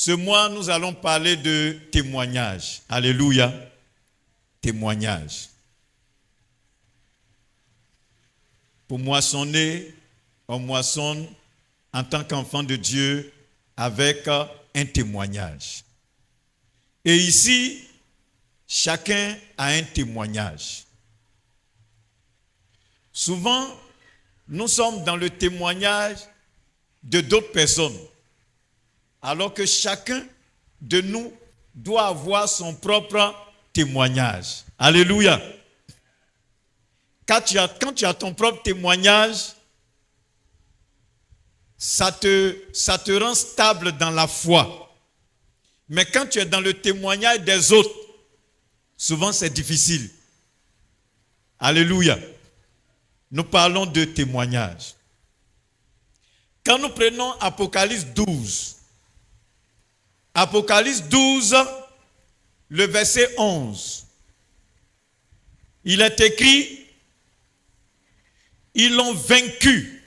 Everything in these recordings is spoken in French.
Ce mois, nous allons parler de témoignage. Alléluia. Témoignage. Pour moissonner, on moissonne en tant qu'enfant de Dieu avec un témoignage. Et ici, chacun a un témoignage. Souvent, nous sommes dans le témoignage de d'autres personnes, alors que chacun de nous doit avoir son propre témoignage. Alléluia. Quand tu as ton propre témoignage, ça te rend stable dans la foi. Mais quand tu es dans le témoignage des autres, souvent c'est difficile. Alléluia. Nous parlons de témoignage. Quand nous prenons Apocalypse 12, Apocalypse 12, le verset 11, il est écrit, ils l'ont vaincu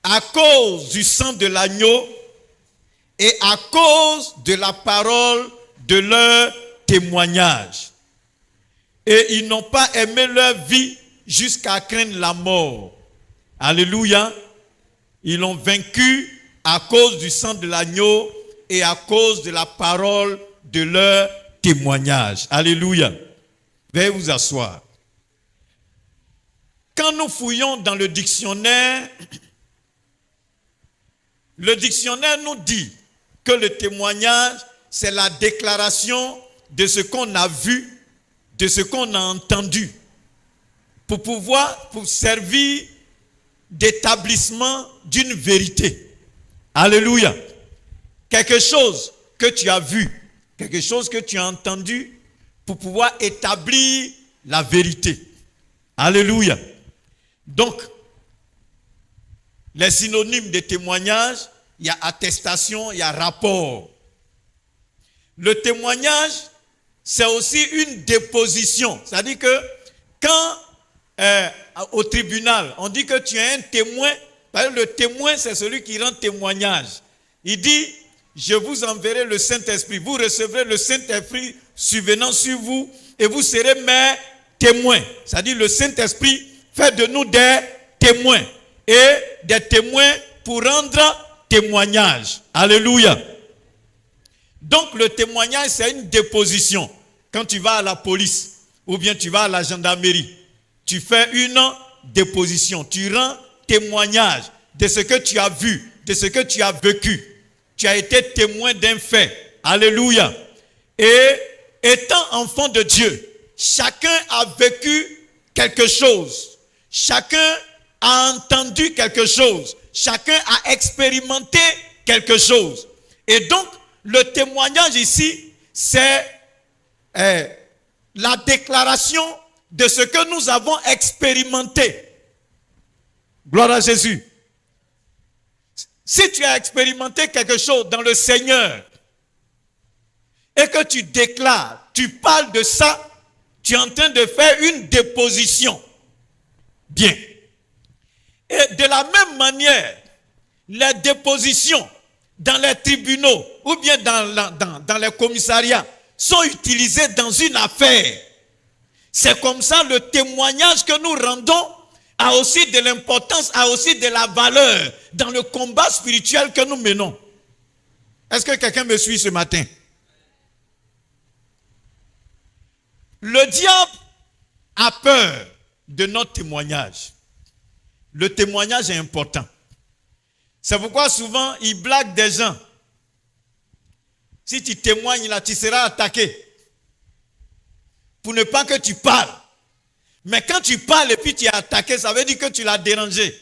à cause du sang de l'agneau et à cause de la parole de leur témoignage. Et ils n'ont pas aimé leur vie jusqu'à craindre la mort. Alléluia. Ils l'ont vaincu à cause du sang de l'agneau et à cause de la parole de leur témoignage. Alléluia. Veuillez vous asseoir. Quand nous fouillons dans le dictionnaire nous dit que le témoignage, c'est la déclaration de ce qu'on a vu, de ce qu'on a entendu, pour servir d'établissement d'une vérité. Alléluia. Quelque chose que tu as vu, quelque chose que tu as entendu, pour pouvoir établir la vérité. Alléluia. Donc, les synonymes de témoignage, il y a attestation, il y a rapport. Le témoignage, c'est aussi une déposition. C'est-à-dire que quand au tribunal, on dit que tu es un témoin, parce que le témoin, c'est celui qui rend témoignage. Il dit, je vous enverrai le Saint-Esprit. Vous recevrez le Saint-Esprit survenant sur vous et vous serez mes témoins. C'est-à-dire le Saint-Esprit fait de nous des témoins. Et des témoins pour rendre témoignage. Alléluia. Donc le témoignage, c'est une déposition. Quand tu vas à la police ou bien tu vas à la gendarmerie, tu fais une déposition. Tu rends témoignage de ce que tu as vu, de ce que tu as vécu. Tu as été témoin d'un fait. Alléluia. Et étant enfant de Dieu, chacun a vécu quelque chose. Chacun a entendu quelque chose. Chacun a expérimenté quelque chose. Et donc, le témoignage ici, c'est la déclaration de ce que nous avons expérimenté. Gloire à Jésus. Si tu as expérimenté quelque chose dans le Seigneur et que tu déclares, tu parles de ça, tu es en train de faire une déposition. Bien. Et de la même manière, les dépositions dans les tribunaux ou bien dans les commissariats sont utilisées dans une affaire. C'est comme ça le témoignage que nous rendons a aussi de l'importance, a aussi de la valeur dans le combat spirituel que nous menons. Est-ce que quelqu'un me suit ce matin? Le diable a peur de notre témoignage. Le témoignage est important. C'est pourquoi souvent il blague des gens. Si tu témoignes là, tu seras attaqué. Pour ne pas que tu parles. Mais quand tu parles et puis tu es attaqué, ça veut dire que tu l'as dérangé.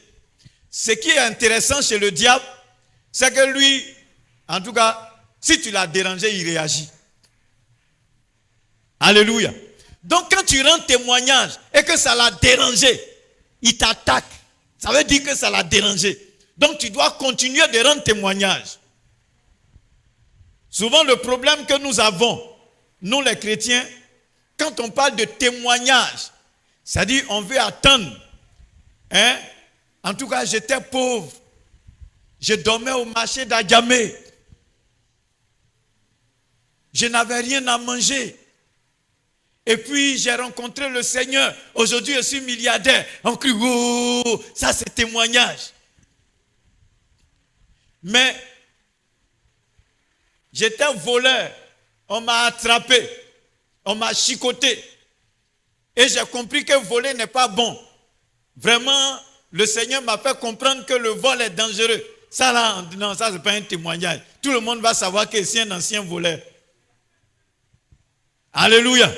Ce qui est intéressant chez le diable, c'est que lui, en tout cas, si tu l'as dérangé, il réagit. Alléluia. Donc quand tu rends témoignage et que ça l'a dérangé, il t'attaque. Ça veut dire que ça l'a dérangé. Donc tu dois continuer de rendre témoignage. Souvent le problème que nous avons, nous les chrétiens, quand on parle de témoignage, c'est-à-dire on veut attendre. En tout cas, j'étais pauvre. Je dormais au marché d'Adjamé. Je n'avais rien à manger. Et puis, j'ai rencontré le Seigneur. Aujourd'hui, je suis milliardaire. On crie, oh, ça c'est témoignage. Mais, j'étais voleur. On m'a attrapé. On m'a chicoté. Et j'ai compris que voler n'est pas bon. Vraiment, le Seigneur m'a fait comprendre que le vol est dangereux. Ça là, non, ça c'est pas un témoignage. Tout le monde va savoir que c'est un ancien voleur. Alléluia.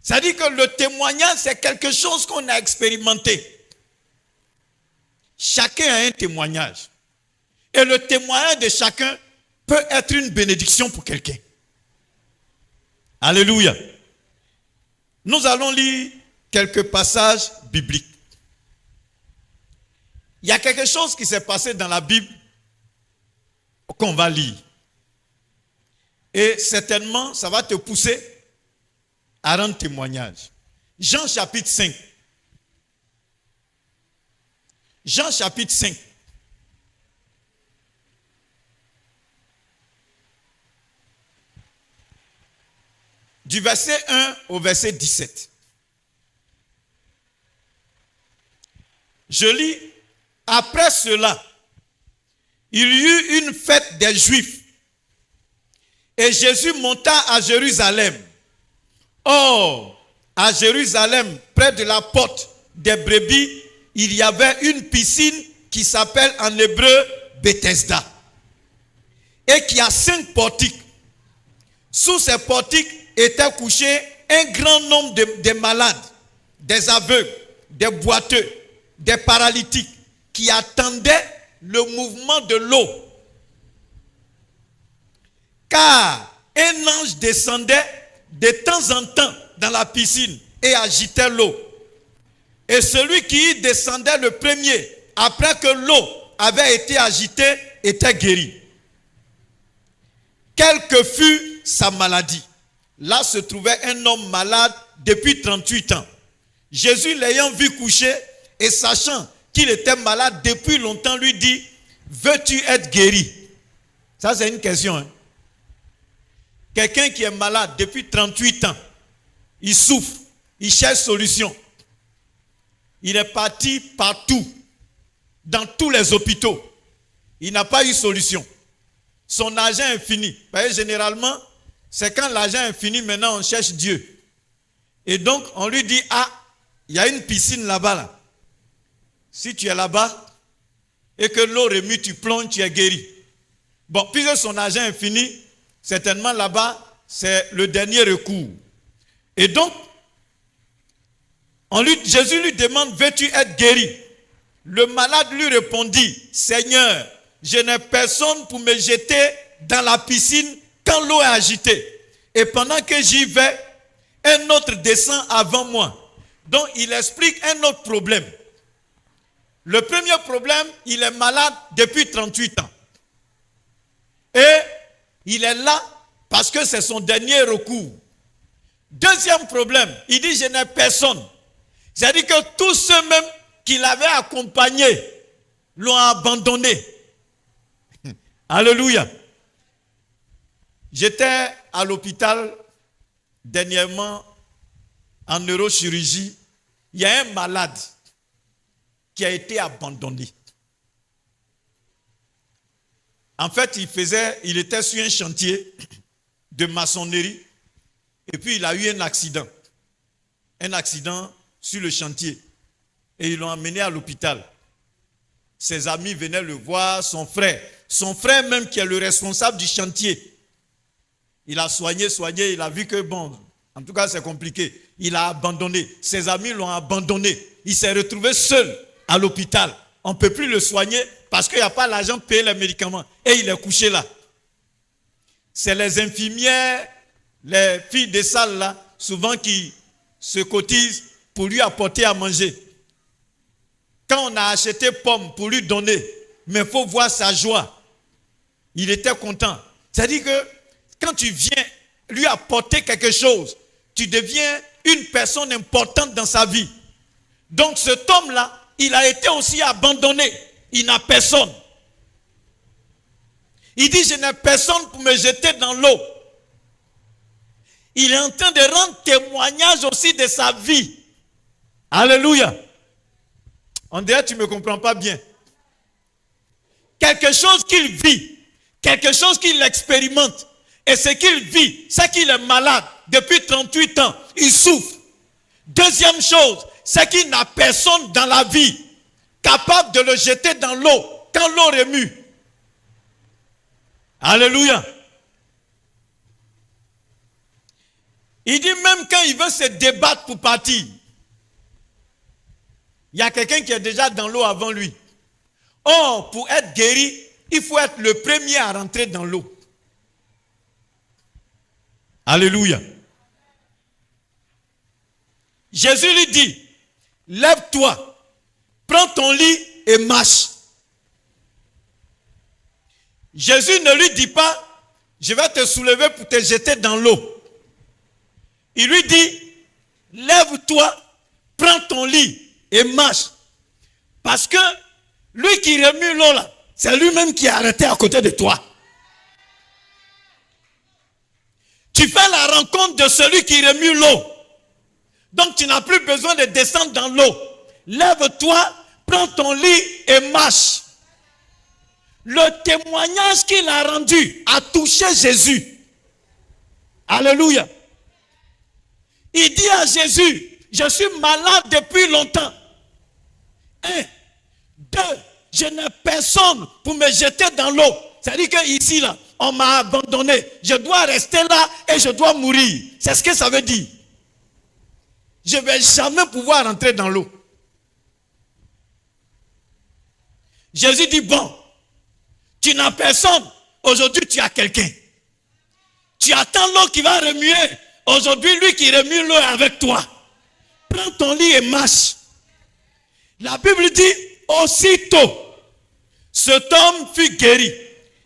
Ça dit que le témoignage, c'est quelque chose qu'on a expérimenté. Chacun a un témoignage. Et le témoignage de chacun peut être une bénédiction pour quelqu'un. Alléluia. Nous allons lire quelques passages bibliques. Il y a quelque chose qui s'est passé dans la Bible qu'on va lire. Et certainement, ça va te pousser à rendre témoignage. Jean chapitre 5. Jean chapitre 5. Du verset 1 au verset 17. Je lis, après cela, il y eut une fête des Juifs. Et Jésus monta à Jérusalem. Or, à Jérusalem, près de la porte des brebis, il y avait une piscine qui s'appelle en hébreu Bethesda. Et qui a 5 portiques. Sous ces portiques étaient couchés un grand nombre de malades, des aveugles, des boiteux, des paralytiques, qui attendaient le mouvement de l'eau. Car un ange descendait de temps en temps dans la piscine et agitait l'eau. Et celui qui y descendait le premier, après que l'eau avait été agitée, était guéri. Quelle que fût sa maladie. Là se trouvait un homme malade depuis 38 ans. Jésus l'ayant vu coucher et sachant qu'il était malade depuis longtemps, lui dit, veux-tu être guéri? Ça c'est une question. Hein? Quelqu'un qui est malade depuis 38 ans, il souffre, il cherche solution. Il est parti partout, dans tous les hôpitaux. Il n'a pas eu solution. Son argent est fini. Vous voyez, généralement, c'est quand l'argent est fini, maintenant on cherche Dieu. Et donc, on lui dit, ah, il y a une piscine là-bas. Là. Si tu es là-bas, et que l'eau remue, tu plonges, tu es guéri. Bon, puisque son argent est fini, certainement là-bas, c'est le dernier recours. Et donc, Jésus lui demande, veux-tu être guéri? Le malade lui répondit, Seigneur, je n'ai personne pour me jeter dans la piscine quand l'eau est agitée. Et pendant que j'y vais, un autre descend avant moi. Donc, il explique un autre problème. Le premier problème, il est malade depuis 38 ans. Et il est là parce que c'est son dernier recours. Deuxième problème, il dit, je n'ai personne. C'est-à-dire que tous ceux-mêmes qui l'avaient accompagné l'ont abandonné. Alléluia. J'étais à l'hôpital dernièrement en neurochirurgie. Il y a un malade qui a été abandonné. En fait, il était sur un chantier de maçonnerie et puis il a eu un accident. Un accident sur le chantier. Et ils l'ont emmené à l'hôpital. Ses amis venaient le voir, son frère même qui est le responsable du chantier. Il a soigné, il a vu que bon, en tout cas c'est compliqué. Il a abandonné, ses amis l'ont abandonné. Il s'est retrouvé seul à l'hôpital. On ne peut plus le soigner parce qu'il n'y a pas l'argent pour payer les médicaments. Et il est couché là. C'est les infirmières, les filles des salles là, souvent qui se cotisent pour lui apporter à manger. Quand on a acheté pommes pour lui donner, mais il faut voir sa joie. Il était content. C'est-à-dire que quand tu viens lui apporter quelque chose, tu deviens une personne importante dans sa vie. Donc cet homme-là, il a été aussi abandonné. Il n'a personne. Il dit, je n'ai personne pour me jeter dans l'eau. Il est en train de rendre témoignage aussi de sa vie. Alléluia. On dirait que tu ne me comprends pas bien. Quelque chose qu'il vit, quelque chose qu'il expérimente. Et ce qu'il vit, c'est qu'il est malade depuis 38 ans. Il souffre. Deuxième chose, c'est qu'il n'a personne dans la vie capable de le jeter dans l'eau quand l'eau remue. Alléluia. Il dit même quand il veut se débattre pour partir, il y a quelqu'un qui est déjà dans l'eau avant lui. Or, pour être guéri, il faut être le premier à rentrer dans l'eau. Alléluia. Jésus lui dit, lève-toi, prends ton lit et marche. Jésus ne lui dit pas, je vais te soulever pour te jeter dans l'eau. Il lui dit, lève-toi, prends ton lit et marche. Parce que lui qui remue l'eau là, c'est lui-même qui est arrêté à côté de toi. Tu fais la rencontre de celui qui remue l'eau. Donc tu n'as plus besoin de descendre dans l'eau. Lève-toi, prends ton lit et marche. Le témoignage qu'il a rendu a touché Jésus. Alléluia. Il dit à Jésus, je suis malade depuis longtemps. 1, 2, je n'ai personne pour me jeter dans l'eau. C'est-à-dire qu'ici, là, on m'a abandonné. Je dois rester là et je dois mourir. C'est ce que ça veut dire. Je ne vais jamais pouvoir rentrer dans l'eau. Jésus dit, bon, tu n'as personne. Aujourd'hui, tu as quelqu'un. Tu attends l'eau qui va remuer. Aujourd'hui, lui qui remue l'eau est avec toi. Prends ton lit et marche. La Bible dit, aussitôt, cet homme fut guéri.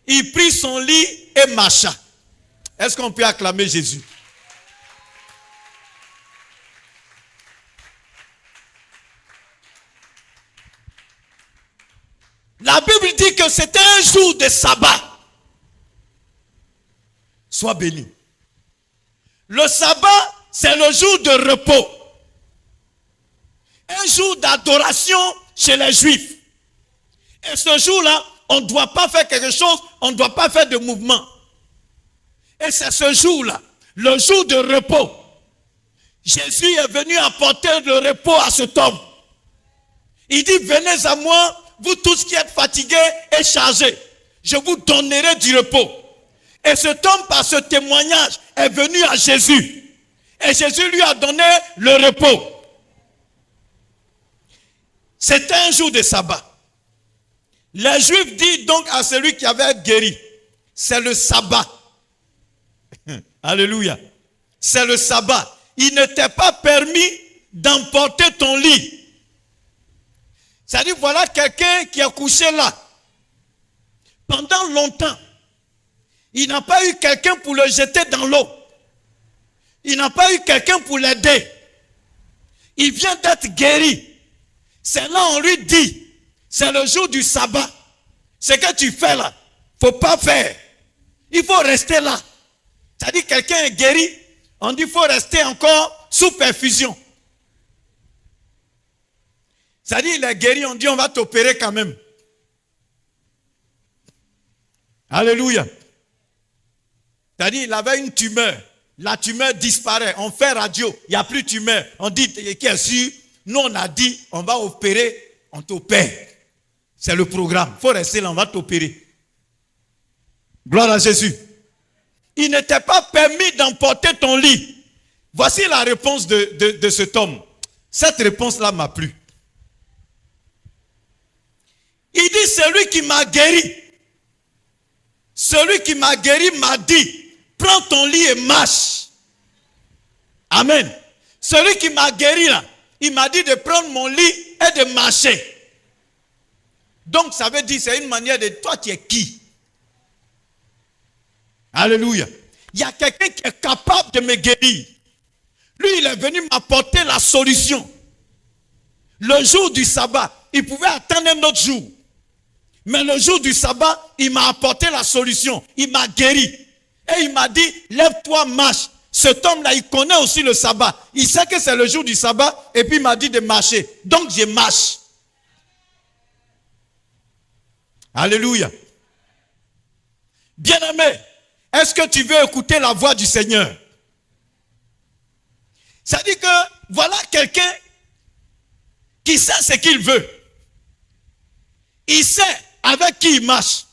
Il prit son lit et marcha. Est-ce qu'on peut acclamer Jésus? La Bible dit que c'était un jour de sabbat. Sois béni. Le sabbat, c'est le jour de repos. Un jour d'adoration chez les Juifs. Et ce jour-là, on ne doit pas faire quelque chose, on ne doit pas faire de mouvement. Et c'est ce jour-là, le jour de repos. Jésus est venu apporter le repos à cet homme. Il dit, venez à moi, vous tous qui êtes fatigués et chargés, je vous donnerai du repos. Et cet homme, par ce témoignage, est venu à Jésus. Et Jésus lui a donné le repos. C'était un jour de sabbat. Les Juifs disent donc à celui qui avait guéri, c'est le sabbat. Alléluia. C'est le sabbat. Il n'était pas permis d'emporter ton lit. C'est-à-dire, voilà quelqu'un qui a couché là. Pendant longtemps, il n'a pas eu quelqu'un pour le jeter dans l'eau. Il n'a pas eu quelqu'un pour l'aider. Il vient d'être guéri. C'est là on lui dit, c'est le jour du sabbat. Ce que tu fais là, il ne faut pas faire. Il faut rester là. C'est-à-dire quelqu'un est guéri, on dit qu'il faut rester encore sous perfusion. C'est-à-dire il est guéri, on dit on va t'opérer quand même. Alléluia. C'est-à-dire il avait une tumeur. La tumeur disparaît. On fait radio, il n'y a plus de tumeur. On dit qui est sûr. Nous on a dit on va opérer, on t'opère. C'est le programme. Il faut rester là, on va t'opérer. Gloire à Jésus. Il n'était pas permis d'emporter ton lit. Voici la réponse de cet homme. Cette réponse-là m'a plu. Il dit, celui qui m'a guéri, celui qui m'a guéri m'a dit, prends ton lit et marche. Amen. Celui qui m'a guéri là, il m'a dit de prendre mon lit et de marcher. Donc ça veut dire, c'est une manière de, toi tu es qui? Alléluia. Il y a quelqu'un qui est capable de me guérir. Lui, il est venu m'apporter la solution. Le jour du sabbat, il pouvait attendre un autre jour. Mais le jour du sabbat, il m'a apporté la solution. Il m'a guéri. Et il m'a dit, lève-toi, marche. cet homme-là, il connaît aussi le sabbat. Il sait que c'est le jour du sabbat et puis il m'a dit de marcher. Donc je marche. Alléluia. Bien-aimé, est-ce que tu veux écouter la voix du Seigneur? Ça dit que voilà quelqu'un qui sait ce qu'il veut. Il sait avec qui il marche.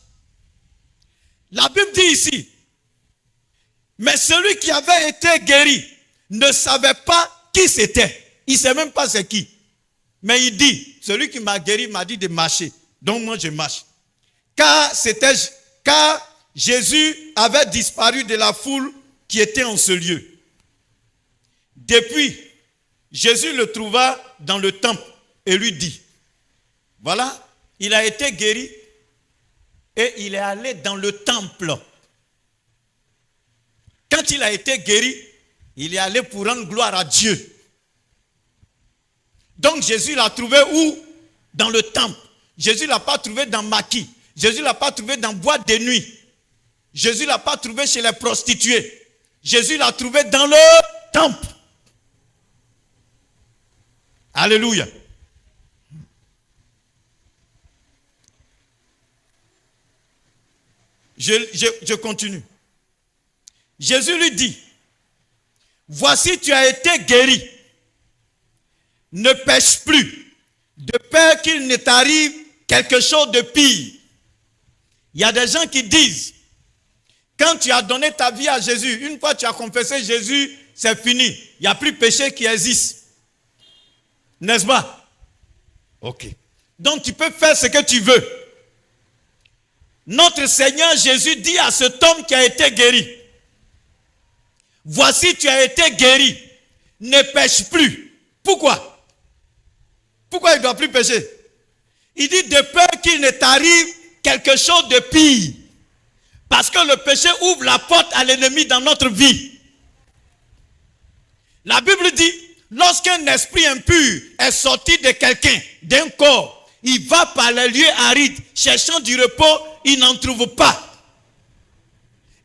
La Bible dit ici, mais celui qui avait été guéri ne savait pas qui c'était. Il ne sait même pas c'est qui. Mais il dit, celui qui m'a guéri m'a dit de marcher. Donc moi je marche. Car Jésus avait disparu de la foule qui était en ce lieu. Depuis, Jésus le trouva dans le temple et lui dit, voilà, il a été guéri et il est allé dans le temple. Quand il a été guéri, il est allé pour rendre gloire à Dieu. Donc Jésus l'a trouvé où? Dans le temple. Jésus ne l'a pas trouvé dans maquis. Jésus ne l'a pas trouvé dans boîte de nuit. Jésus ne l'a pas trouvé chez les prostituées. Jésus l'a trouvé dans le temple. Alléluia. Je continue. Jésus lui dit, voici tu as été guéri. Ne pêche plus, de peur qu'il ne t'arrive quelque chose de pire. Il y a des gens qui disent, quand tu as donné ta vie à Jésus, une fois tu as confessé Jésus, c'est fini. Il n'y a plus péché qui existe. N'est-ce pas? Ok. Donc tu peux faire ce que tu veux. Notre Seigneur Jésus dit à cet homme qui a été guéri, voici tu as été guéri, ne pêche plus. Pourquoi? Pourquoi il ne doit plus pécher? Il dit de peur qu'il ne t'arrive quelque chose de pire. Parce que le péché ouvre la porte à l'ennemi dans notre vie. La Bible dit, lorsqu'un esprit impur est sorti de quelqu'un, d'un corps, il va par les lieux arides, cherchant du repos, il n'en trouve pas.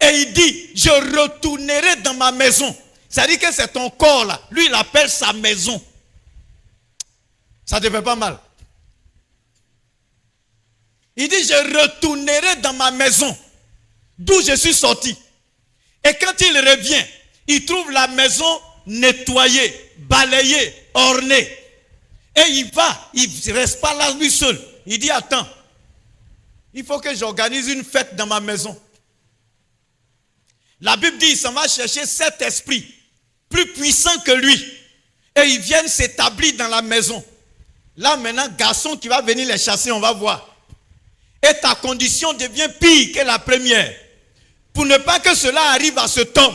Et il dit, je retournerai dans ma maison. Ça dit que c'est ton corps là. Lui, il appelle sa maison. Ça te fait pas mal. Il dit, je retournerai dans ma maison, d'où je suis sorti. Et quand il revient, il trouve la maison nettoyée, balayée, ornée. Et il va, il ne reste pas là lui seul. Il dit, attends, il faut que j'organise une fête dans ma maison. La Bible dit, il s'en va chercher 7 esprits, plus puissants que lui. Et ils viennent s'établir dans la maison. Là maintenant, garçon qui va venir les chasser, on va voir. Et ta condition devient pire que la première. Pour ne pas que cela arrive à cet homme,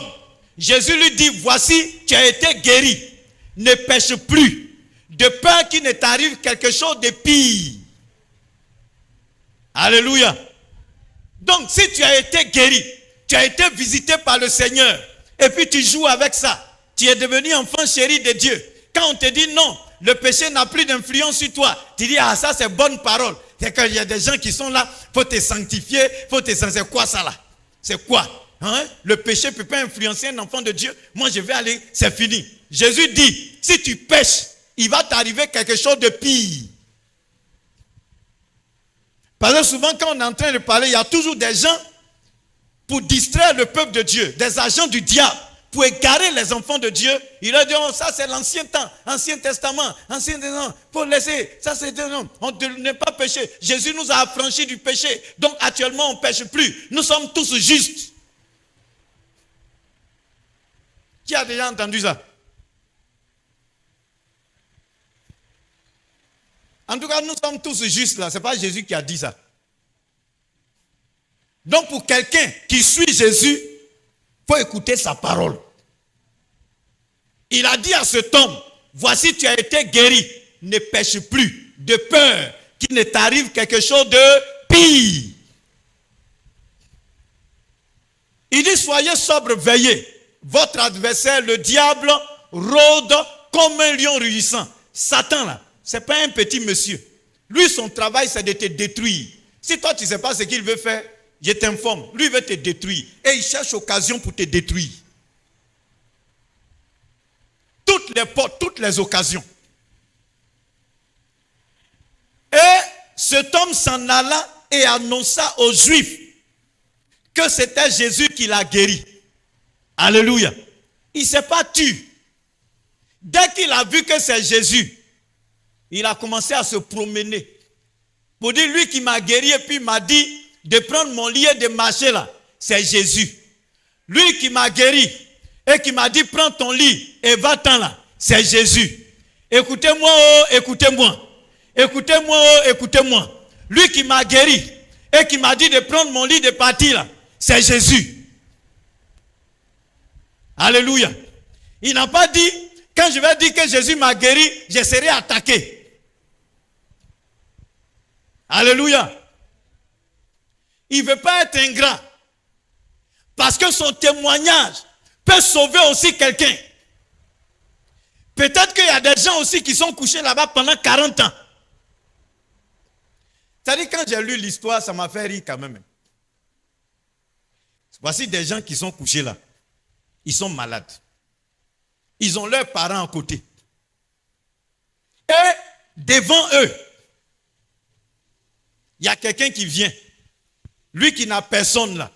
Jésus lui dit, voici, tu as été guéri. Ne pêche plus, de peur qu'il ne t'arrive quelque chose de pire. Alléluia. Donc, si tu as été guéri, tu as été visité par le Seigneur, et puis tu joues avec ça, tu es devenu enfant chéri de Dieu. Quand on te dit non, le péché n'a plus d'influence sur toi, tu dis, ah ça c'est bonne parole. C'est qu'il y a des gens qui sont là, il faut te sanctifier, faut te sanctifier. C'est quoi ça là? C'est quoi? Hein? Le péché ne peut pas influencer un enfant de Dieu. Moi je vais aller, c'est fini. Jésus dit, si tu pêches, il va t'arriver quelque chose de pire. Parce que souvent quand on est en train de parler, il y a toujours des gens pour distraire le peuple de Dieu, des agents du diable, pour égarer les enfants de Dieu. Il leur dit, oh, ça c'est l'ancien temps, ancien testament, faut laisser, ça c'est non, on n'est pas péché. Jésus nous a affranchis du péché, donc actuellement on ne pêche plus. Nous sommes tous justes. Qui a déjà entendu ça? En tout cas, nous sommes tous justes là, ce n'est pas Jésus qui a dit ça. Donc pour quelqu'un qui suit Jésus, il faut écouter sa parole. Il a dit à cet homme, voici tu as été guéri, ne pêche plus, de peur qu'il ne t'arrive quelque chose de pire. Il dit, soyez sobre, veillez. Votre adversaire, le diable, rôde comme un lion rugissant. Satan là, ce n'est pas un petit monsieur. Lui, son travail, c'est de te détruire. Si toi, tu ne sais pas ce qu'il veut faire, je t'informe. Lui, il veut te détruire. Et il cherche occasion pour te détruire. toutes les portes, toutes les occasions. Et cet homme s'en alla et annonça aux Juifs que c'était Jésus qui l'a guéri. Alléluia. Il ne s'est pas tué. Dès qu'il a vu que c'est Jésus, il a commencé à se promener. Pour dire, lui qui m'a guéri et puis m'a dit de prendre mon lit et de marcher là, c'est Jésus. Lui qui m'a guéri et qui m'a dit prends ton lit et va-t'en là, c'est Jésus. Écoutez-moi, oh, écoutez-moi. Écoutez-moi, oh, écoutez-moi. Lui qui m'a guéri et qui m'a dit de prendre mon lit et de partir là, c'est Jésus. Alléluia. Il n'a pas dit, quand je vais dire que Jésus m'a guéri, je serai attaqué. Alléluia. Il ne veut pas être ingrat. Parce que son témoignage peut sauver aussi quelqu'un. Peut-être qu'il y a des gens aussi qui sont couchés là-bas pendant 40 ans. C'est-à-dire, quand j'ai lu l'histoire, ça m'a fait rire quand même. Voici des gens qui sont couchés là. Ils sont malades. Ils ont leurs parents à côté. Et devant eux, il y a quelqu'un qui vient. Lui qui n'a personne là.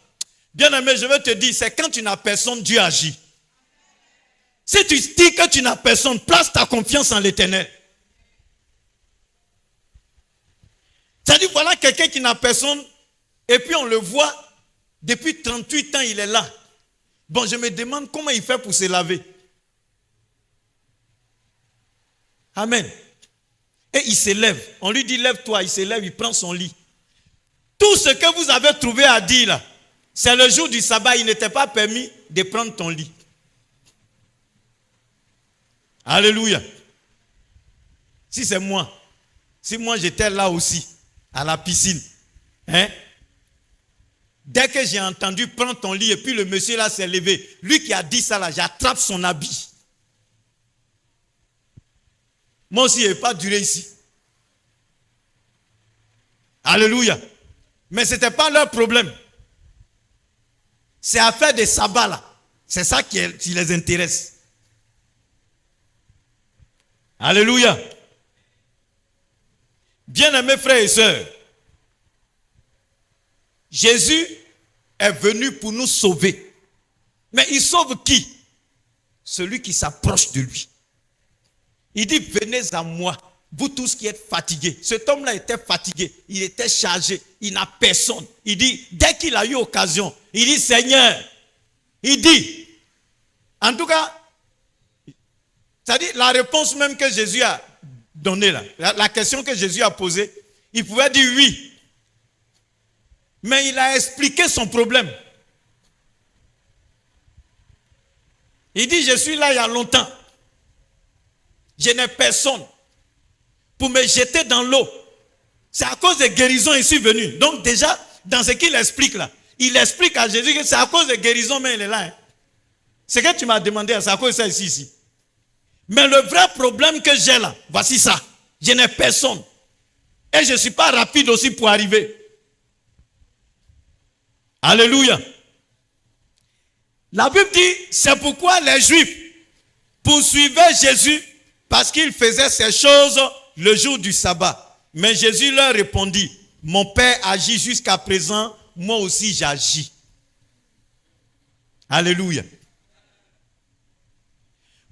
Bien aimé, je veux te dire, c'est quand tu n'as personne, Dieu agit. Si tu dis que tu n'as personne, place ta confiance en l'Éternel. C'est-à-dire, voilà quelqu'un qui n'a personne, et puis on le voit, depuis 38 ans, il est là. Bon, je me demande comment il fait pour se laver. Amen. Et il se lève. On lui dit, lève-toi. Il se lève, il prend son lit. Tout ce que vous avez trouvé à dire là, c'est le jour du sabbat, il n'était pas permis de prendre ton lit. Alléluia. Si c'est moi, si moi j'étais là aussi, à la piscine, hein? Dès que j'ai entendu prendre ton lit et puis le monsieur là s'est levé, lui qui a dit ça là, j'attrape son habit. Moi aussi, je n'ai pas duré ici. Alléluia. Mais ce n'était pas leur problème. C'est affaire des sabbats là. C'est ça qui les intéresse. Alléluia. Bien-aimés frères et sœurs, Jésus est venu pour nous sauver. Mais il sauve qui? Celui qui s'approche de lui. Il dit, venez à moi, vous tous qui êtes fatigués. Cet homme-là était fatigué, il était chargé, il n'a personne. Il dit, dès qu'il a eu occasion, il dit, Seigneur, il dit, en tout cas, c'est-à-dire la réponse même que Jésus a donnée là, la question que Jésus a posée, il pouvait dire oui. Mais il a expliqué son problème. Il dit, je suis là il y a longtemps. Je n'ai personne pour me jeter dans l'eau. C'est à cause des guérisons que je suis venu. Donc déjà, dans ce qu'il explique là, il explique à Jésus que c'est à cause des guérisons, mais il est là. Hein. Ce que tu m'as demandé, c'est à cause de ça ici. Mais le vrai problème que j'ai là, voici ça. Je n'ai personne. Et je ne suis pas rapide aussi pour arriver. Alléluia. La Bible dit, c'est pourquoi les Juifs poursuivaient Jésus parce qu'il faisait ces choses le jour du sabbat. Mais Jésus leur répondit, mon Père agit jusqu'à présent, moi aussi j'agis. Alléluia.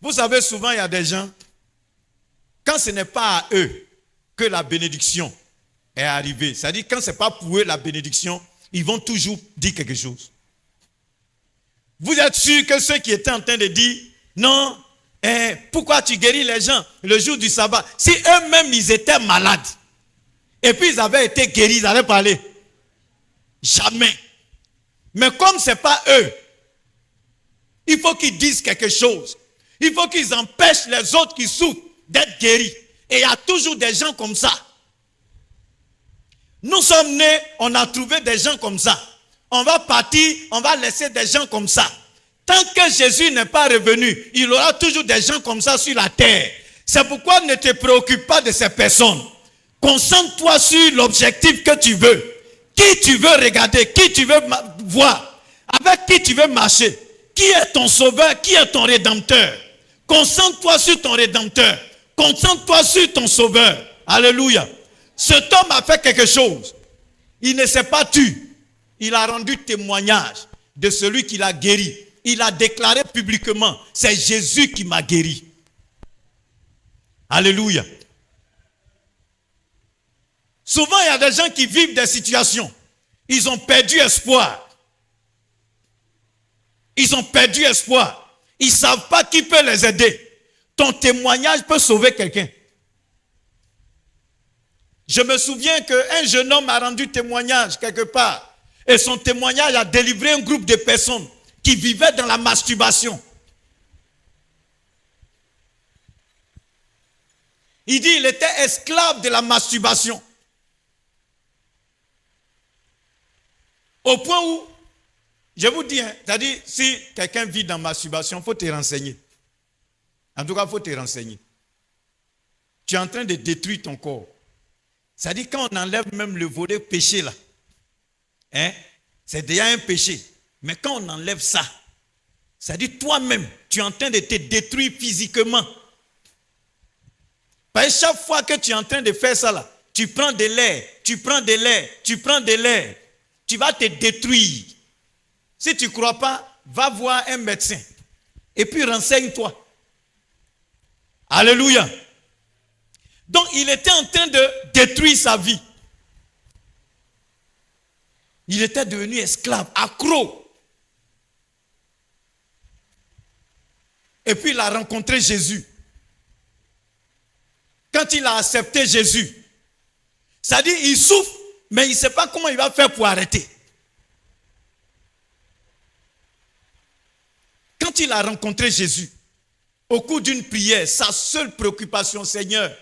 Vous savez, souvent il y a des gens, quand ce n'est pas à eux que la bénédiction est arrivée, c'est-à-dire quand ce n'est pas pour eux la bénédiction, ils vont toujours dire quelque chose. Vous êtes sûr que ceux qui étaient en train de dire, non, pourquoi tu guéris les gens le jour du sabbat? Si eux-mêmes ils étaient malades, et puis ils avaient été guéris, ils allaient parler. Jamais. Mais comme ce n'est pas eux, il faut qu'ils disent quelque chose. Il faut qu'ils empêchent les autres qui souffrent d'être guéris. Et il y a toujours des gens comme ça. Nous sommes nés, on a trouvé des gens comme ça. On va partir, on va laisser des gens comme ça. Tant que Jésus n'est pas revenu, il y aura toujours des gens comme ça sur la terre. C'est pourquoi ne te préoccupe pas de ces personnes. Concentre-toi sur l'objectif que tu veux. Qui tu veux regarder, qui tu veux voir, avec qui tu veux marcher. Qui est ton sauveur, qui est ton rédempteur. Concentre-toi sur ton Rédempteur. Concentre-toi sur ton Sauveur. Alléluia. Cet homme a fait quelque chose. Il ne s'est pas tu. Il a rendu témoignage de celui qui l'a guéri. Il a déclaré publiquement, c'est Jésus qui m'a guéri. Alléluia. Souvent, il y a des gens qui vivent des situations. Ils ont perdu espoir. Ils ont perdu espoir. Ils ne savent pas qui peut les aider. Ton témoignage peut sauver quelqu'un. Je me souviens qu'un jeune homme a rendu témoignage quelque part. Et son témoignage a délivré un groupe de personnes qui vivaient dans la masturbation. Il dit qu'il était esclave de la masturbation. Au point où, je vous dis, c'est-à-dire, si quelqu'un vit dans la masturbation, il faut te renseigner. En tout cas, il faut te renseigner. Tu es en train de détruire ton corps. C'est-à-dire, quand on enlève même le volet péché là, c'est déjà un péché. Mais quand on enlève ça, c'est-à-dire toi-même, tu es en train de te détruire physiquement. Parce que chaque fois que tu es en train de faire ça là, tu prends de l'air, tu prends de l'air, tu prends de l'air, tu vas te détruire. Si tu ne crois pas, va voir un médecin et puis renseigne-toi. Alléluia. Donc il était en train de détruire sa vie. Il était devenu esclave, accro. Et puis il a rencontré Jésus. Quand il a accepté Jésus, ça dit il souffre, mais il ne sait pas comment il va faire pour arrêter. Quand il a rencontré Jésus, au cours d'une prière, sa seule préoccupation, Seigneur,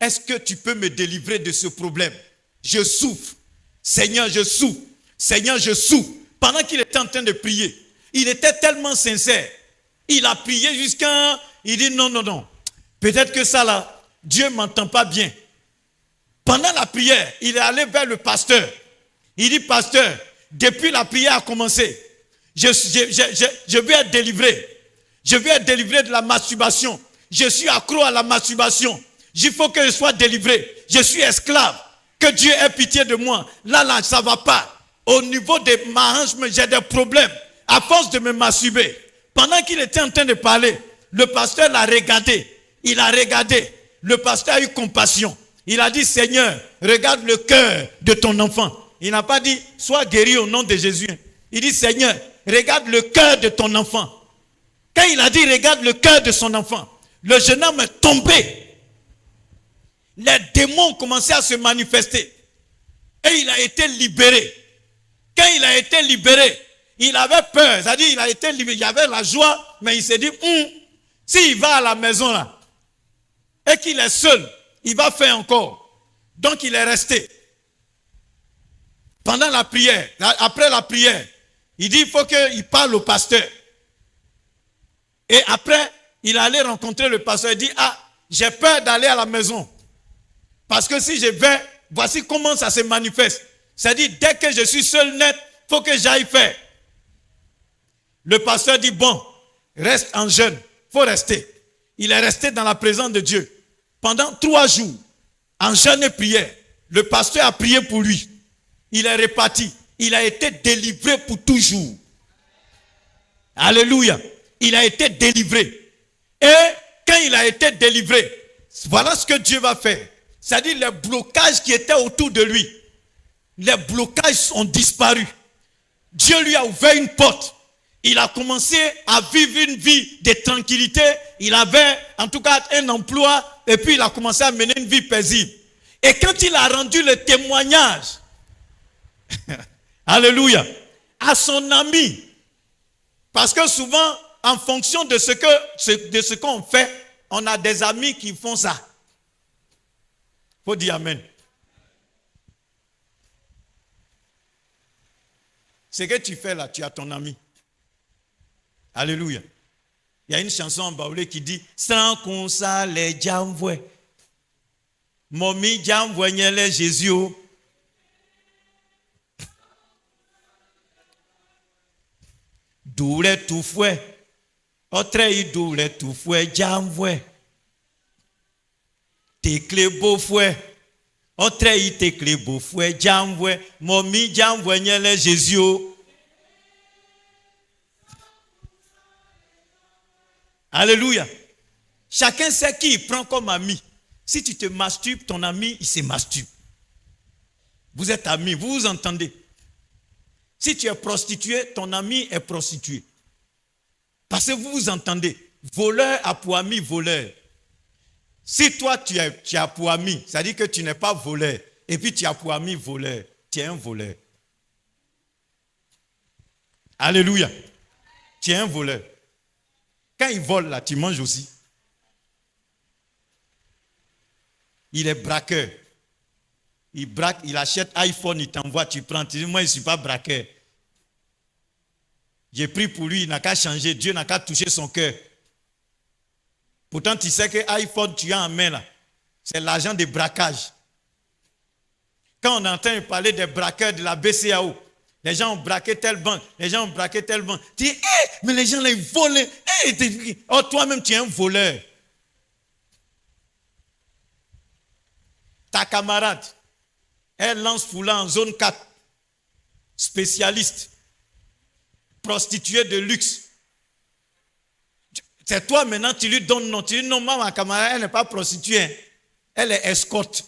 est-ce que tu peux me délivrer de ce problème? Je souffre. Seigneur, je souffre. Seigneur, je souffre. Pendant qu'il était en train de prier, il était tellement sincère. Il a prié jusqu'à... Il dit non. Peut-être que ça là, Dieu ne m'entend pas bien. Pendant la prière, il est allé vers le pasteur. Il dit, pasteur, depuis la prière a commencé, je vais être délivré. Je vais être délivré de la masturbation. Je suis accro à la masturbation. Il faut que je sois délivré. Je suis esclave. Que Dieu ait pitié de moi. Là, ça ne va pas. Au niveau de ma hanche, j'ai des problèmes. À force de me masturber. Pendant qu'il était en train de parler, le pasteur l'a regardé. Il a regardé. Le pasteur a eu compassion. Il a dit, Seigneur, regarde le cœur de ton enfant. Il n'a pas dit, sois guéri au nom de Jésus. Il dit, Seigneur, regarde le cœur de ton enfant. Quand il a dit, regarde le cœur de son enfant, le jeune homme est tombé. Les démons ont commencé à se manifester. Et il a été libéré. Quand il a été libéré, il avait peur. C'est-à-dire, il a été libéré. Il y avait la joie, mais il s'est dit, s'il va à la maison là, et qu'il est seul, il va faire encore. Donc il est resté. Pendant la prière, après la prière, il dit, il faut qu'il parle au pasteur. Et après, il allait rencontrer le pasteur. Il dit, j'ai peur d'aller à la maison. Parce que si je vais, voici comment ça se manifeste. C'est-à-dire, dès que je suis seul net, il faut que j'aille faire. Le pasteur dit, bon, reste en jeûne. Il faut rester. Il est resté dans la présence de Dieu. Pendant 3 jours, en jeûne et prière, le pasteur a prié pour lui. Il est reparti. Il a été délivré pour toujours. Alléluia. Il a été délivré. Et quand il a été délivré, voilà ce que Dieu va faire. C'est-à-dire les blocages qui étaient autour de lui. Les blocages ont disparu. Dieu lui a ouvert une porte. Il a commencé à vivre une vie de tranquillité. Il avait en tout cas un emploi. Et puis il a commencé à mener une vie paisible. Et quand il a rendu le témoignage, alléluia, à son ami, parce que souvent, en fonction de ce qu'on fait, on a des amis qui font ça. Il faut dire amen. Ce que tu fais là, tu as ton ami. Alléluia. Il y a une chanson en baoulé qui dit sans qu'on ça les jamvoué. Momi jamvoué les Jésus. Doule tout fouet. Autre idole tout fouet jamvoué. Tes clés beau fouet. Autre ite clés beau fouet jamvoué. Momi jamvoué nyele Jésus. Alléluia. Chacun sait qui il prend comme ami. Si tu te masturbes, ton ami, il se masturbe. Vous êtes amis, vous vous entendez. Si tu es prostituée, ton ami est prostitué. Parce que vous vous entendez. Voleur a pour ami voleur. Si toi, tu as pour ami, ça dit que tu n'es pas voleur. Et puis tu as pour ami voleur. Tu es un voleur. Alléluia. Tu es un voleur. Quand il vole là, tu manges aussi. Il est braqueur. Il braque, il achète iPhone, il t'envoie, tu prends. Tu dis, moi, je ne suis pas braqueur. J'ai pris pour lui, il n'a qu'à changer. Dieu n'a qu'à toucher son cœur. Pourtant, tu sais que iPhone, tu as en main là. C'est l'argent de braquage. Quand on entend parler des braqueurs de la BCAO, les gens ont braqué telle banque, les gens ont braqué telle banque. Tu dis, mais les gens là, ils volent. Oh, toi-même, tu es un voleur. Ta camarade, elle lance Foula en zone 4. Spécialiste. Prostituée de luxe. C'est toi maintenant, tu lui donnes non. Tu dis non, ma camarade, elle n'est pas prostituée. Hein. Elle est escorte.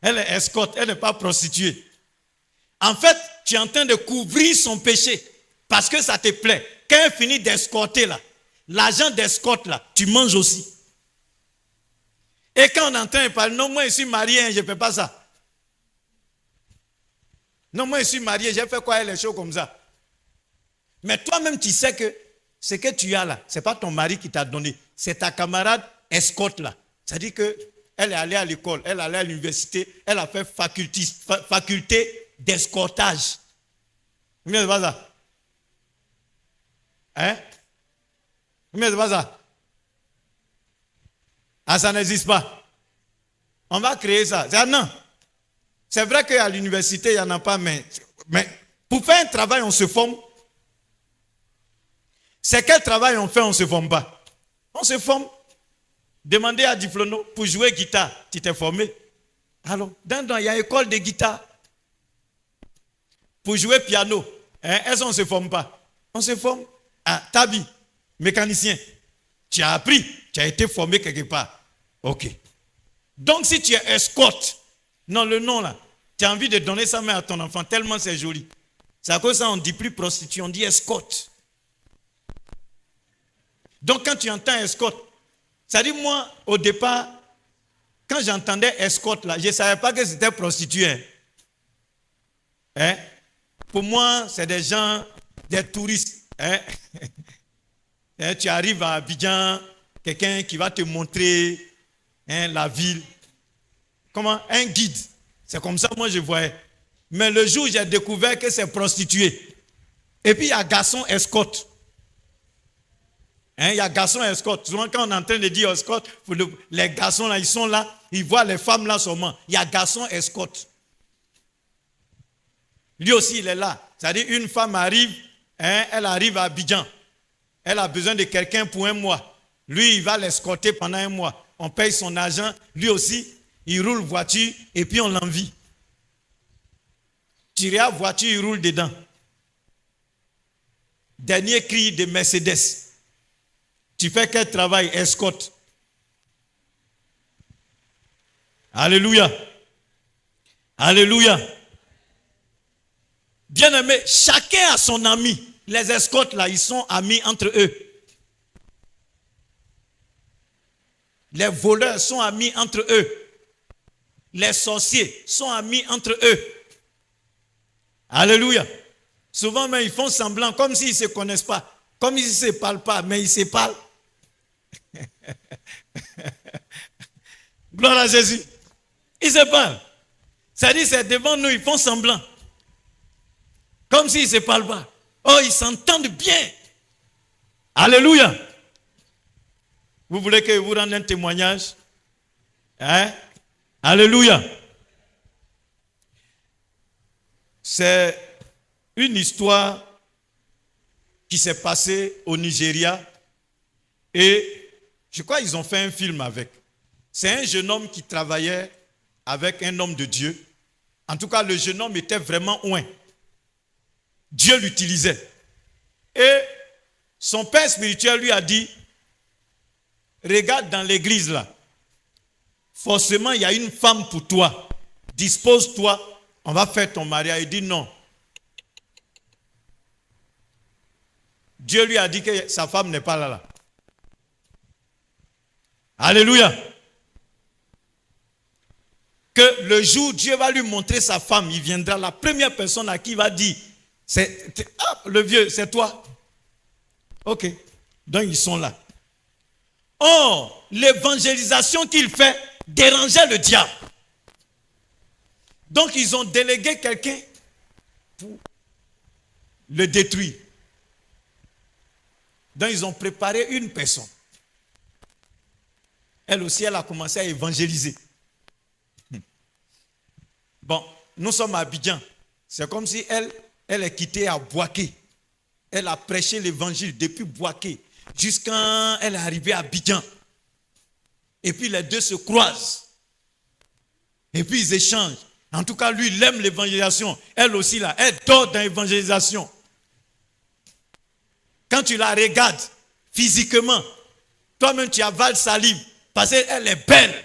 Elle est escorte, elle n'est pas prostituée. En fait, tu es en train de couvrir son péché parce que ça te plaît. Quand elle finit d'escorter là, l'argent d'escorte là, tu manges aussi. Et quand on entend elle parler, non, moi je suis marié, je ne fais pas ça. Non, moi je suis marié, j'ai fait quoi, elle est chaud comme ça. Mais toi-même, tu sais que ce que tu as là, ce n'est pas ton mari qui t'a donné, c'est ta camarade escorte là. C'est-à-dire qu'elle est allée à l'école, elle est allée à l'université, elle a fait faculté d'escortage. Combien de pas ça? Hein? Combien de pas ça? Ah, ça n'existe pas. On va créer ça. Ah, non. C'est vrai qu'à l'université, il n'y en a pas, mais pour faire un travail, on se forme. C'est quel travail on fait, on ne se forme pas. On se forme. Demandez à Diflono, pour jouer guitare, tu t'es formé. Alors, il y a une école de guitare. Pour jouer piano, est-ce qu'on ne se forme pas? On se forme. Ah, Tabi, mécanicien, tu as appris, tu as été formé quelque part. Ok. Donc, si tu es escorte, non, le nom là, tu as envie de donner sa main à ton enfant, tellement c'est joli. C'est à cause de ça on ne dit plus prostituée, on dit escorte. Donc, quand tu entends escorte, ça dit moi, au départ, quand j'entendais escorte là, je ne savais pas que c'était prostituée. Hein? Pour moi, c'est des gens, des touristes. Hein? Tu arrives à Abidjan, quelqu'un qui va te montrer la ville. Comment? Un guide. C'est comme ça, moi, je voyais. Mais le jour où j'ai découvert que c'est prostituée, et puis il y a garçon escorte. Il y a garçon escorte. Souvent, quand on est en train de dire escorte, les garçons là, ils sont là, ils voient les femmes là seulement. Il y a garçon escorte. Lui aussi, il est là. C'est-à-dire, une femme arrive, elle arrive à Abidjan. Elle a besoin de quelqu'un pour un mois. Lui, il va l'escorter pendant un mois. On paye son argent. Lui aussi, il roule voiture et puis on l'envie. Tiré à voiture, il roule dedans. Dernier cri de Mercedes. Tu fais quel travail? Escorte. Alléluia. Alléluia. Bien-aimé, chacun a son ami. Les escortes là, ils sont amis entre eux. Les voleurs sont amis entre eux. Les sorciers sont amis entre eux. Alléluia. Souvent, mais ils font semblant, comme s'ils ne se connaissent pas. Comme s'ils ne se parlent pas, mais ils se parlent. Gloire à Jésus. Ils se parlent. C'est-à-dire, c'est devant nous, ils font semblant. Comme s'ils ne se parlent pas. Oh, ils s'entendent bien. Alléluia. Vous voulez que je vous rende un témoignage? Hein? Alléluia. C'est une histoire qui s'est passée au Nigeria et je crois qu'ils ont fait un film avec. C'est un jeune homme qui travaillait avec un homme de Dieu. En tout cas, le jeune homme était vraiment oint. Dieu l'utilisait. Et son père spirituel lui a dit, regarde dans l'église là, forcément il y a une femme pour toi. Dispose-toi, on va faire ton mariage. Il dit non. Dieu lui a dit que sa femme n'est pas là. Alléluia. Que le jour où Dieu va lui montrer sa femme, il viendra, la première personne à qui il va dire, le vieux, c'est toi. Ok. Donc ils sont là. Or, l'évangélisation qu'il fait dérangeait le diable. Donc ils ont délégué quelqu'un pour le détruire. Donc ils ont préparé une personne. Elle aussi, elle a commencé à évangéliser. Bon, nous sommes à Abidjan. C'est comme si elle est quittée à Boaké. Elle a prêché l'évangile depuis Boaké jusqu'à elle est arrivée à Abidjan. Et puis les deux se croisent. Et puis ils échangent. En tout cas, lui, il aime l'évangélisation. Elle aussi, là, elle dort dans l'évangélisation. Quand tu la regardes physiquement, toi-même, tu avales salive parce qu'elle est belle.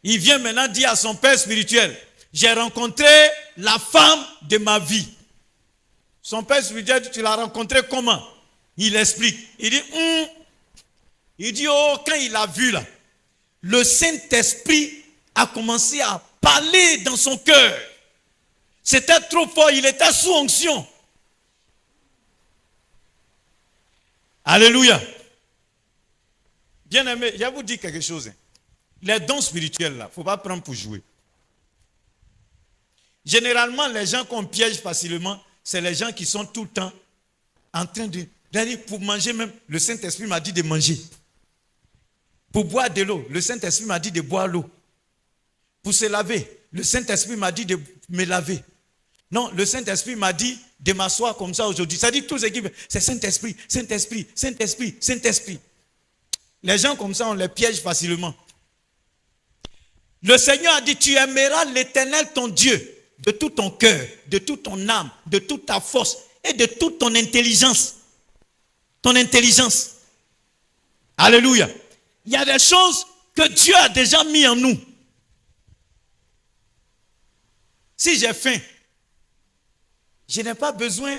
Il vient maintenant dire à son père spirituel, j'ai rencontré la femme de ma vie. Son père spirituel dit, tu l'as rencontré comment? Il explique. Il dit, oh, quand il a vu là, le Saint-Esprit a commencé à parler dans son cœur. C'était trop fort, il était sous onction. Alléluia. Bien-aimé, je vais vous dire quelque chose. Les dons spirituels, là, il ne faut pas prendre pour jouer. Généralement, les gens qu'on piège facilement, c'est les gens qui sont tout le temps en train de... Pour manger même, le Saint-Esprit m'a dit de manger. Pour boire de l'eau, le Saint-Esprit m'a dit de boire l'eau. Pour se laver, le Saint-Esprit m'a dit de me laver. Non, le Saint-Esprit m'a dit de m'asseoir comme ça aujourd'hui. Ça dit tous ceux qui veulent, c'est Saint-Esprit, Saint-Esprit, Saint-Esprit, Saint-Esprit. Les gens comme ça, on les piège facilement. Le Seigneur a dit, tu aimeras l'Éternel ton Dieu de tout ton cœur, de toute ton âme, de toute ta force et de toute ton intelligence. Ton intelligence. Alléluia. Il y a des choses que Dieu a déjà mis en nous. Si j'ai faim, je n'ai pas besoin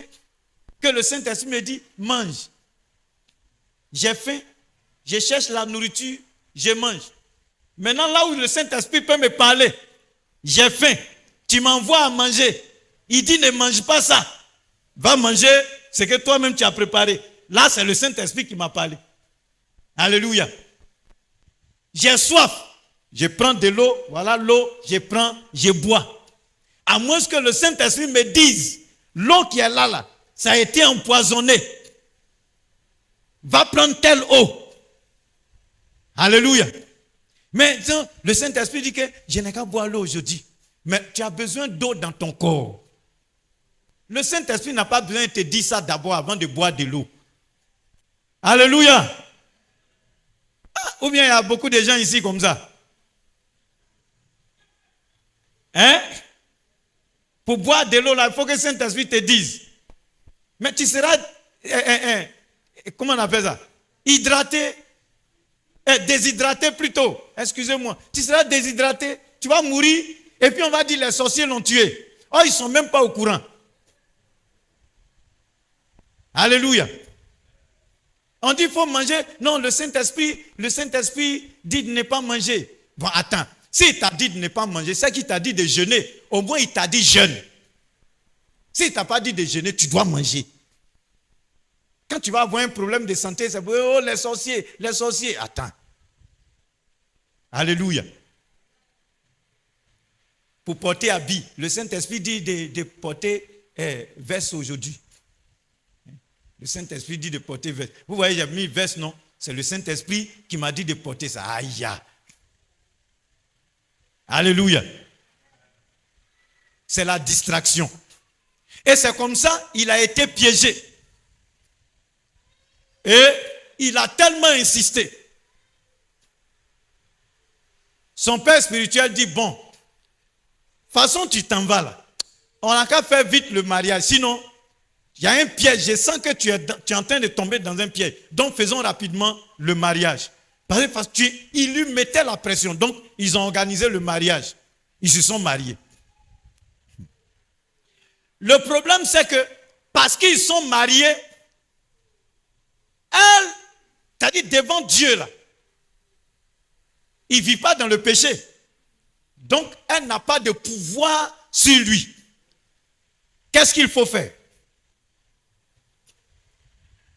que le Saint-Esprit me dise, mange. J'ai faim, je cherche la nourriture, je mange. Maintenant, là où le Saint-Esprit peut me parler, j'ai faim, tu m'envoies à manger. Il dit, ne mange pas ça. Va manger ce que toi-même tu as préparé. Là, c'est le Saint-Esprit qui m'a parlé. Alléluia. J'ai soif. Je prends de l'eau. Voilà l'eau. Je prends, je bois. À moins que le Saint-Esprit me dise, l'eau qui est là, ça a été empoisonné. Va prendre telle eau. Alléluia. Mais le Saint-Esprit dit que je n'ai qu'à boire l'eau aujourd'hui. Mais tu as besoin d'eau dans ton corps. Le Saint-Esprit n'a pas besoin de te dire ça d'abord avant de boire de l'eau. Alléluia. Ou bien il y a beaucoup de gens ici comme ça. Hein? Pour boire de l'eau, là, il faut que le Saint-Esprit te dise. Mais tu seras, comment on appelle ça? Hydraté, déshydraté plutôt. Excusez-moi. Tu seras déshydraté, tu vas mourir, et puis on va dire les sorciers l'ont tué. Oh, ils ne sont même pas au courant. Alléluia. On dit qu'il faut manger. Non, le Saint-Esprit dit de ne pas manger. Bon, attends. S'il t'a dit de ne pas manger, c'est qu'il t'a dit de jeûner. Au moins, il t'a dit jeûne. S'il ne t'a pas dit de jeûner, tu dois manger. Quand tu vas avoir un problème de santé, c'est oh, les sorciers. Attends. Alléluia. Pour porter habit, le Saint-Esprit dit de porter veste aujourd'hui. Le Saint-Esprit dit de porter veste. Vous voyez, j'ai mis veste, non? C'est le Saint-Esprit qui m'a dit de porter ça. Aïe. Alléluia. c'est la distraction. Et c'est comme ça, il a été piégé. Et il a tellement insisté. Son père spirituel dit, bon, de toute façon tu t'en vas là. On n'a qu'à faire vite le mariage. Sinon, il y a un piège. Je sens que tu es en train de tomber dans un piège. Donc faisons rapidement le mariage. Parce qu'il lui mettait la pression. Donc ils ont organisé le mariage. Ils se sont mariés. Le problème c'est que parce qu'ils sont mariés, elle, c'est-à-dire devant Dieu là, il ne vit pas dans le péché. Donc, elle n'a pas de pouvoir sur lui. Qu'est-ce qu'il faut faire?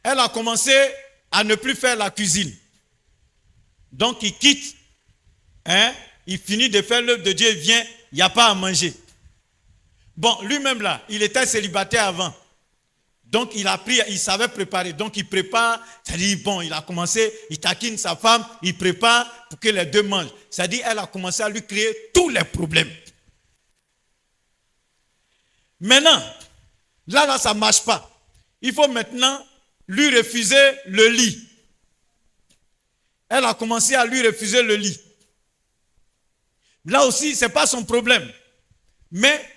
Elle a commencé à ne plus faire la cuisine. Donc, il quitte. Il finit de faire l'œuvre de Dieu, il vient, il n'y a pas à manger. Bon, lui-même là, il était célibataire avant. Donc, il a pris, il savait préparer. Donc, il prépare, c'est-à-dire, bon, il a commencé, il taquine sa femme, il prépare pour que les deux mangent. C'est-à-dire, elle a commencé à lui créer tous les problèmes. Maintenant, là, ça ne marche pas. Il faut maintenant lui refuser le lit. Elle a commencé à lui refuser le lit. Là aussi, ce n'est pas son problème. Mais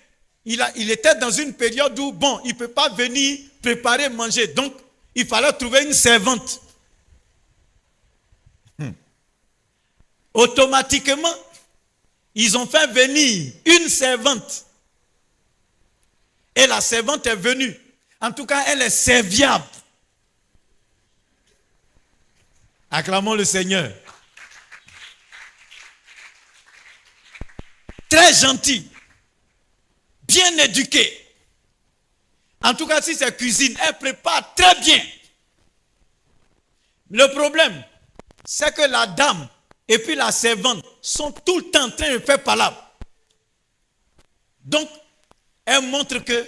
il était dans une période où, bon, il ne peut pas venir préparer, manger. Donc, il fallait trouver une servante. Automatiquement, ils ont fait venir une servante. Et la servante est venue. En tout cas, elle est serviable. Acclamons le Seigneur. Très gentille. Bien éduquée. En tout cas, si c'est cuisine, elle prépare très bien. Le problème, c'est que la dame et puis la servante sont tout le temps en train de faire palabre. Donc, elle montre que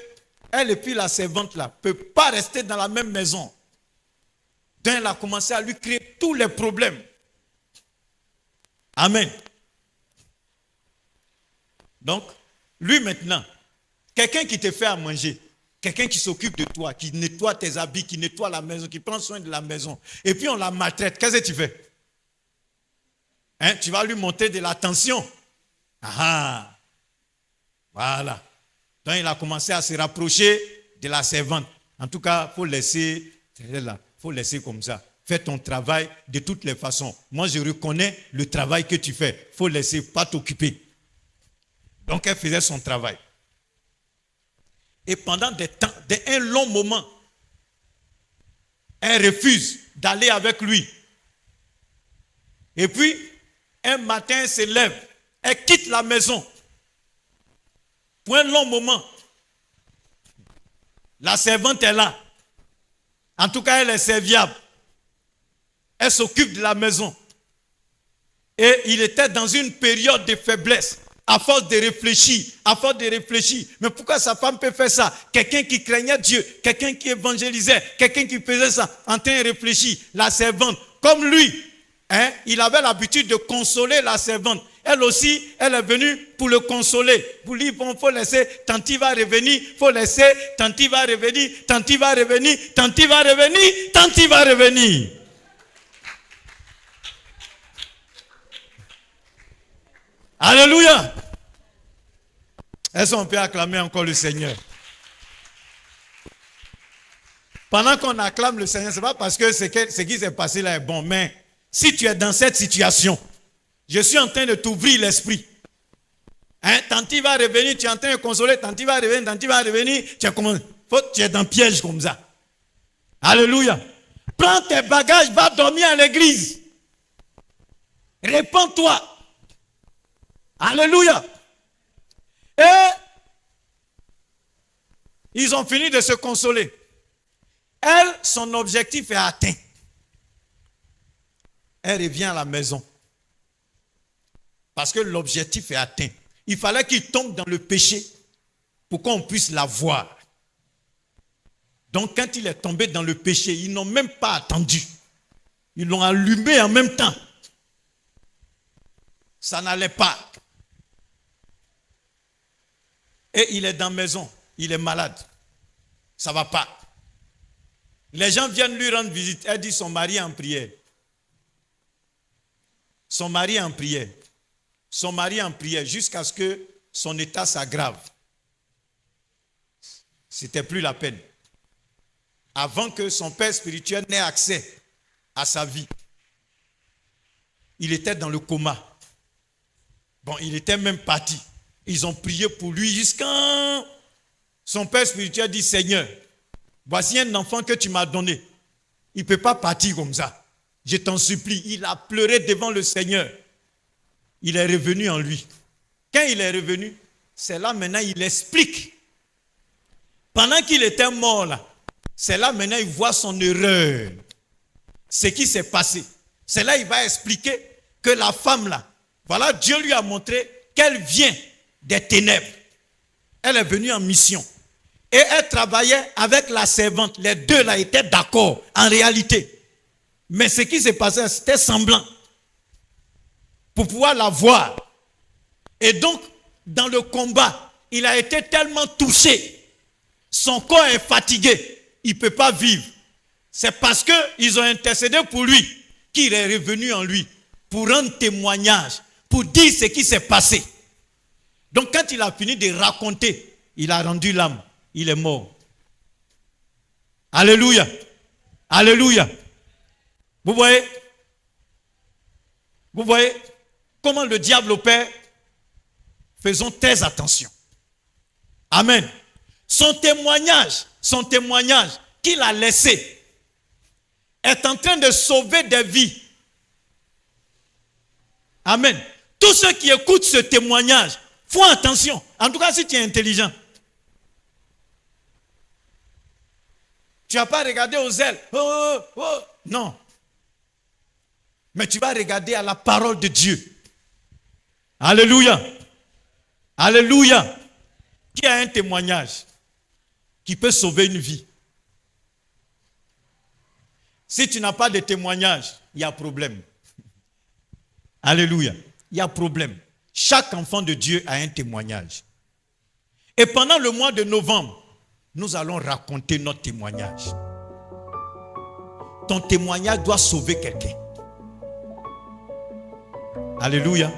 elle et puis la servante là ne peuvent pas rester dans la même maison. Donc, elle a commencé à lui créer tous les problèmes. Amen. Donc, lui maintenant, quelqu'un qui te fait à manger, quelqu'un qui s'occupe de toi, qui nettoie tes habits, qui nettoie la maison, qui prend soin de la maison, et puis on la maltraite, qu'est-ce que tu fais? Tu vas lui montrer de l'attention. Ah, voilà. Donc il a commencé à se rapprocher de la servante. En tout cas, il faut laisser, faut laisser comme ça. Fais ton travail de toutes les façons. Moi, je reconnais le travail que tu fais. Il faut laisser, pas t'occuper. Donc, elle faisait son travail. Et pendant un long moment, elle refuse d'aller avec lui. Et puis, un matin, elle se lève. Elle quitte la maison. Pour un long moment. La servante est là. En tout cas, elle est serviable. Elle s'occupe de la maison. Et il était dans une période de faiblesse. À force de réfléchir, Mais pourquoi sa femme peut faire ça? Quelqu'un qui craignait Dieu, quelqu'un qui évangélisait, quelqu'un qui faisait ça, en train de réfléchir. La servante, comme lui, il avait l'habitude de consoler la servante. Elle aussi, elle est venue pour le consoler. Pour lui, bon, il faut laisser, tanti va revenir, il faut laisser, tanti va revenir, tanti va revenir, tanti va revenir, tanti va revenir. Alléluia. Est-ce qu'on peut acclamer encore le Seigneur? Pendant qu'on acclame le Seigneur, ce n'est pas parce que ce qui s'est passé là est bon, mais si tu es dans cette situation, je suis en train de t'ouvrir l'esprit. Tanti va revenir, tu es en train de consoler, tanti va revenir, tu es dans le piège comme ça. Alléluia. Prends tes bagages, va dormir à l'église. Répands-toi. Alléluia. Et ils ont fini de se consoler. Elle, son objectif est atteint. Elle revient à la maison. Parce que l'objectif est atteint. Il fallait qu'il tombe dans le péché pour qu'on puisse la voir. Donc quand il est tombé dans le péché, ils n'ont même pas attendu. Ils l'ont allumé en même temps. Ça n'allait pas. Et il est dans la maison, il est malade. Ça ne va pas. Les gens viennent lui rendre visite. Elle dit son mari est en prière. Son mari est en prière. Son mari est en prière jusqu'à ce que son état s'aggrave. C'était plus la peine. Avant que son père spirituel n'ait accès à sa vie. Il était dans le coma. Bon, il était même parti. Ils ont prié pour lui jusqu'à... Son père spirituel dit, Seigneur, voici un enfant que tu m'as donné. Il ne peut pas partir comme ça. Je t'en supplie. Il a pleuré devant le Seigneur. Il est revenu en lui. Quand il est revenu, c'est là maintenant il explique. Pendant qu'il était mort là, c'est là maintenant il voit son erreur. Ce qui s'est passé. C'est là il va expliquer que la femme là, voilà, Dieu lui a montré qu'elle vient des ténèbres. Elle est venue en mission. Et elle travaillait avec la servante. Les deux là étaient d'accord en réalité. Mais ce qui s'est passé, c'était semblant. Pour pouvoir la voir. Et donc, dans le combat, il a été tellement touché. Son corps est fatigué. Il ne peut pas vivre. C'est parce qu'ils ont intercédé pour lui qu'il est revenu en lui. Pour rendre témoignage. Pour dire ce qui s'est passé. Donc quand il a fini de raconter, il a rendu l'âme. Il est mort. Alléluia. Alléluia. Vous voyez? Vous voyez comment le diable opère? Faisons très attention. Amen. Son témoignage qu'il a laissé est en train de sauver des vies. Amen. Tous ceux qui écoutent ce témoignage, font attention. En tout cas, si tu es intelligent. Tu n'as pas regardé aux ailes. Oh, oh, oh. Non. Mais tu vas regarder à la parole de Dieu. Alléluia. Alléluia. Qui a un témoignage qui peut sauver une vie. Si tu n'as pas de témoignage, il y a problème. Alléluia. Il y a problème. Chaque enfant de Dieu a un témoignage. Et pendant le mois de novembre, nous allons raconter notre témoignage. Ton témoignage doit sauver quelqu'un. Alléluia.